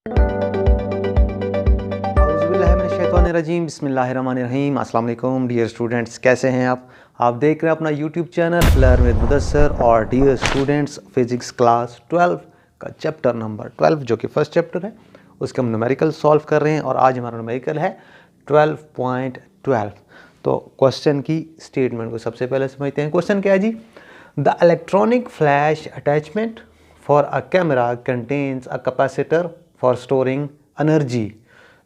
औज़ुबिल्लाहिमिनश्शैतानिर्रजीम बिस्मिल्लाहिर्रहमानिर्रहीम। अस्सलाम वालेकुम डियर स्टूडेंट्स, कैसे हैं आप देख रहे हैं अपना YouTube channel learn with Mudassar. और डियर स्टूडेंट्स, फिज़िक्स क्लास 12 का चैप्टर नंबर 12 जो कि फर्स्ट चैप्टर है, उसके हम न्यूमेरिकल सॉल्व कर रहे हैं। और आज हमारा न्यूमेरिकल है 12.12। तो क्वेश्चन की स्टेटमेंट को सबसे पहले समझते हैं। क्वेश्चन क्या है जी? The electronic flash attachment for a camera contains a capacitor for storing energy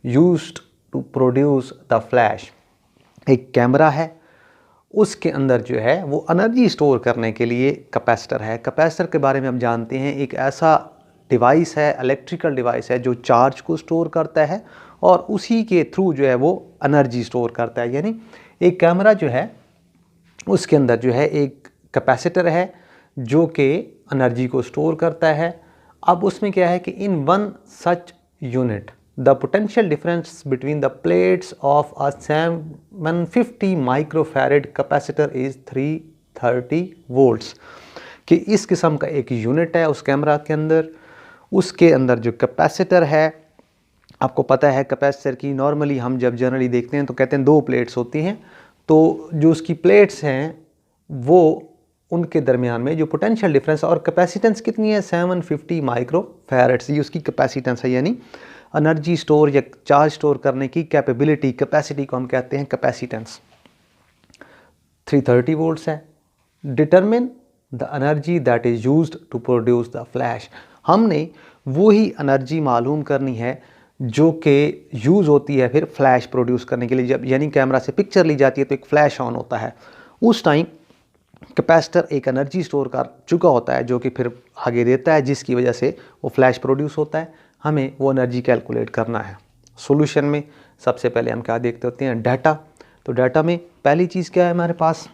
used to produce the flash. एक कैमरा है, उसके अंदर जो है वो एनर्जी स्टोर करने के लिए कैपेसिटर है। कैपेसिटर के बारे में हम जानते हैं, एक ऐसा डिवाइस है, इलेक्ट्रिकल डिवाइस है जो चार्ज को स्टोर करता है और उसी के थ्रू जो है वो एनर्जी स्टोर करता है। यानी एक कैमरा जो है उसके अंदर जो है एक कैपेसिटर है जो कि एनर्जी को स्टोर करता है। अब उसमें क्या है कि in one such unit the potential difference between the plates of a 750 microfarad capacitor is 330 volts. कि इस किस्म का एक यूनिट है उस कैमरा के अंदर, उसके अंदर जो कैपेसिटर है, आपको पता है कैपेसिटर की नॉर्मली हम जब जनरली देखते हैं तो कहते हैं 2 प्लेट्स होती हैं। तो जो उसकी प्लेट्स हैं वो उनके दरमियान में जो पोटेंशियल डिफरेंस और कैपेसिटेंस कितनी है 750 माइक्रोफैरेड्स, ये उसकी कैपेसिटेंस है। यानी एनर्जी स्टोर या चार्ज स्टोर करने की कैपेबिलिटी, कैपेसिटी को हम कहते हैं कैपेसिटेंस। 330 वोल्ट्स है। Determine the energy that is used to produce the flash. हमने वही एनर्जी मालूम करनी है जो कि यूज़ होती है फिर फ्लैश प्रोड्यूस करने के लिए। जब यानी कैमरा से पिक्चर ली जाती है तो एक फ्लैश ऑन होता है, उस टाइम कैपेसिटर एक एनर्जी स्टोर कर चुका होता है जो कि फिर आगे देता है, जिसकी वजह से वो फ्लैश प्रोड्यूस होता है। हमें वो एनर्जी कैलकुलेट करना है। सॉल्यूशन में सबसे पहले हम क्या देखते होते हैं? डाटा। तो डाटा में पहली चीज़ क्या है हमारे पास?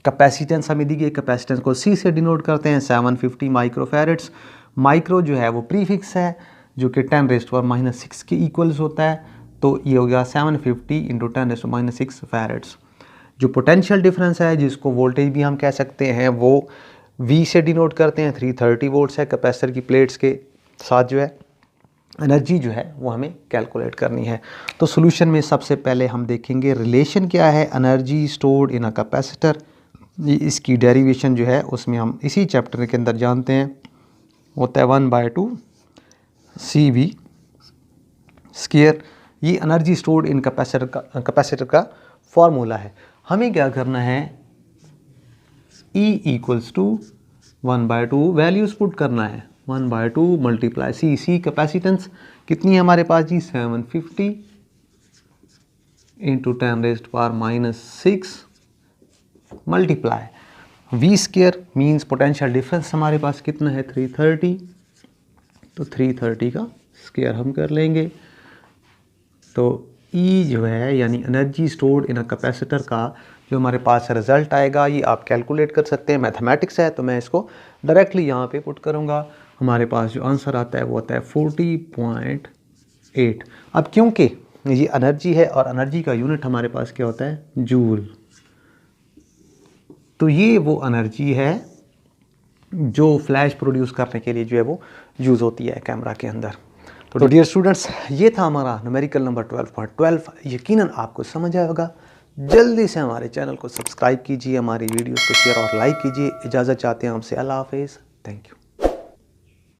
कैपेसिटेंस हमें दी गई। कैपेसिटेंस को C से डिनोट करते हैं 750 माइक्रोफैरेड्स। माइक्रो जो है वो प्रीफिक्स है जो कि 10⁻⁻6 के इक्वल्स होता है। तो ये हो गया 750 × 10⁻�6 फैरेड्स। जो पोटेंशियल डिफरेंस है जिसको वोल्टेज भी हम कह सकते हैं वो V से डिनोट करते हैं, 330 वोल्ट्स है। कैपेसिटर की प्लेट्स के साथ जो है एनर्जी जो है वो हमें कैलकुलेट करनी है। तो सॉल्यूशन में सबसे पहले हम देखेंगे रिलेशन क्या है energy stored in a capacitor. इसकी डेरिवेशन जो है उसमें हम इसी चैप्टर के अंदर जानते हैं, होता है 1/2 CV स्क्वायर। ये एनर्जी स्टोर्ड इन कैपेसिटर का फॉर्मूला है। हमें क्या करना है? E = 1/2 वैल्यूज पुट करना है। 1/2 मल्टीप्लाई C कैपेसिटेंस कितनी है हमारे पास जी? 750 × 10⁻⁻6 multiply V square means potential difference हमारे पास कितना है? 330। तो 330 का स्क्वायर हम कर लेंगे। तो E जो है यानी energy stored in a capacitor का जो हमारे पास रिजल्ट आएगा ये आप कैलकुलेट कर सकते हैं। मैथमेटिक्स है तो मैं इसको डायरेक्टली यहाँ पे पुट करूँगा। हमारे पास जो आंसर आता है वो आता है 40.8। अब क्योंकि ये एनर्जी है और एनर्जी का यूनिट हमारे पास क्या होता है? जूल। तो ये वो एनर्जी है जो फ्लैश प्रोड्यूस करने के लिए जो है वो यूज़ होती है कैमरा के अंदर। तो डियर स्टूडेंट्स, ये था हमारा न्यूमेरिकल नंबर 12.12। यकीनन आपको समझ आया होगा। जल्दी से हमारे चैनल को सब्सक्राइब कीजिए, हमारी वीडियोस को शेयर और लाइक कीजिए। इजाज़त चाहते हैं हमसे। अल्लाह हाफिज़। Thank you.